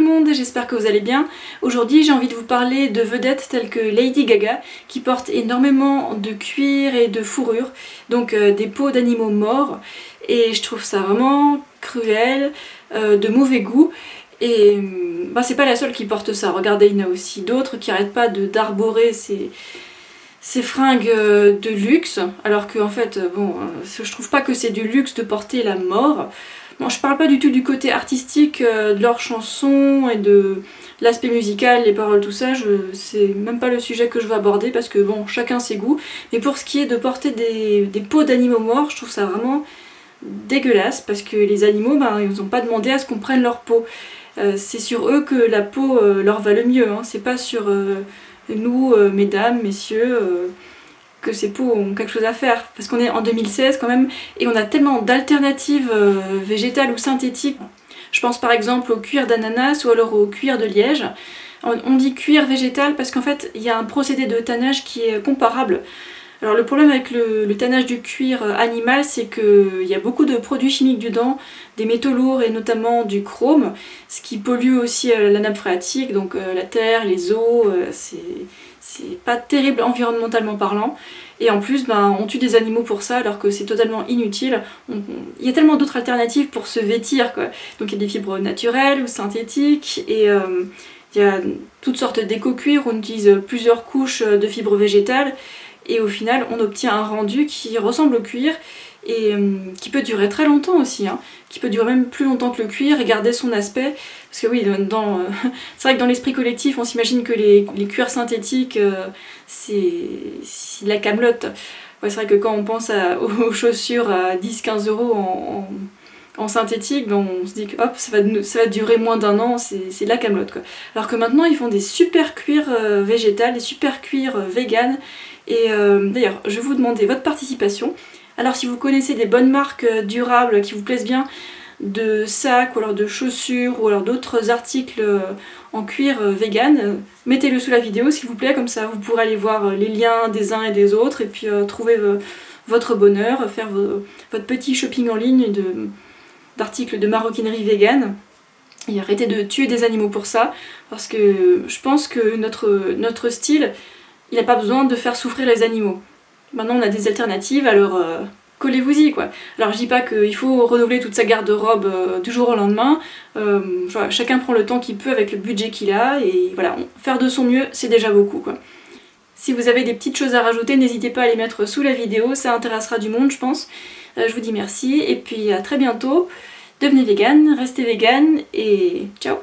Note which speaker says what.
Speaker 1: monde, j'espère que vous allez bien. Aujourd'hui j'ai envie de vous parler de vedettes telles que Lady Gaga qui portent énormément de cuir et de fourrure, donc des peaux d'animaux morts, et je trouve ça vraiment cruel, de mauvais goût. Et c'est pas la seule qui porte ça, regardez, il y en a aussi d'autres qui arrêtent pas d'arborer ces fringues de luxe, alors que en fait, je trouve pas que c'est du luxe de porter la mort. Bon, je parle pas du tout du côté artistique de leurs chansons et de l'aspect musical, les paroles, tout ça, c'est même pas le sujet que je veux aborder parce que bon, chacun ses goûts. Mais pour ce qui est de porter des peaux d'animaux morts, je trouve ça vraiment dégueulasse parce que les animaux, ils ont pas demandé à ce qu'on prenne leur peau. C'est sur eux que la peau leur va le mieux, hein. C'est pas sur nous, mesdames, messieurs, que ces peaux ont quelque chose à faire, parce qu'on est en 2016 quand même, et on a tellement d'alternatives végétales ou synthétiques. Je pense par exemple au cuir d'ananas ou alors au cuir de liège. On dit cuir végétal parce qu'en fait il y a un procédé de tannage qui est comparable. Alors le problème avec le tannage du cuir animal, c'est qu'il y a beaucoup de produits chimiques dedans, des métaux lourds et notamment du chrome, ce qui pollue aussi la nappe phréatique, donc la terre, les eaux, c'est pas terrible environnementalement parlant. Et en plus, on tue des animaux pour ça alors que c'est totalement inutile. Il y a tellement d'autres alternatives pour se vêtir, quoi. Donc il y a des fibres naturelles ou synthétiques, et il y a toutes sortes d'éco-cuir où on utilise plusieurs couches de fibres végétales. Et au final, on obtient un rendu qui ressemble au cuir et qui peut durer très longtemps aussi, hein. Qui peut durer même plus longtemps que le cuir et garder son aspect. Parce que oui, c'est vrai que dans l'esprit collectif, on s'imagine que les cuirs synthétiques, c'est de la camelote. Ouais, c'est vrai que quand on pense aux chaussures à 10-15 € en synthétique, on se dit que hop, ça va durer moins d'un an, c'est de la camelote, quoi. Alors que maintenant, ils font des super cuirs végétales, des super cuirs vegan. Et d'ailleurs, je vais vous demander votre participation. Alors si vous connaissez des bonnes marques durables qui vous plaisent bien, de sacs ou alors de chaussures ou alors d'autres articles en cuir vegan, mettez-le sous la vidéo s'il vous plaît, comme ça vous pourrez aller voir les liens des uns et des autres et puis trouver votre bonheur, faire votre petit shopping en ligne d'articles de maroquinerie vegan. Et arrêtez de tuer des animaux pour ça, parce que je pense que notre style, il n'a pas besoin de faire souffrir les animaux. Maintenant on a des alternatives, alors collez-vous-y, quoi. Alors je dis pas qu'il faut renouveler toute sa garde-robe du jour au lendemain, voilà, chacun prend le temps qu'il peut avec le budget qu'il a, et voilà, faire de son mieux, c'est déjà beaucoup, quoi. Si vous avez des petites choses à rajouter, n'hésitez pas à les mettre sous la vidéo, ça intéressera du monde, je pense. Je vous dis merci, et puis à très bientôt. Devenez vegan, restez vegan, et ciao!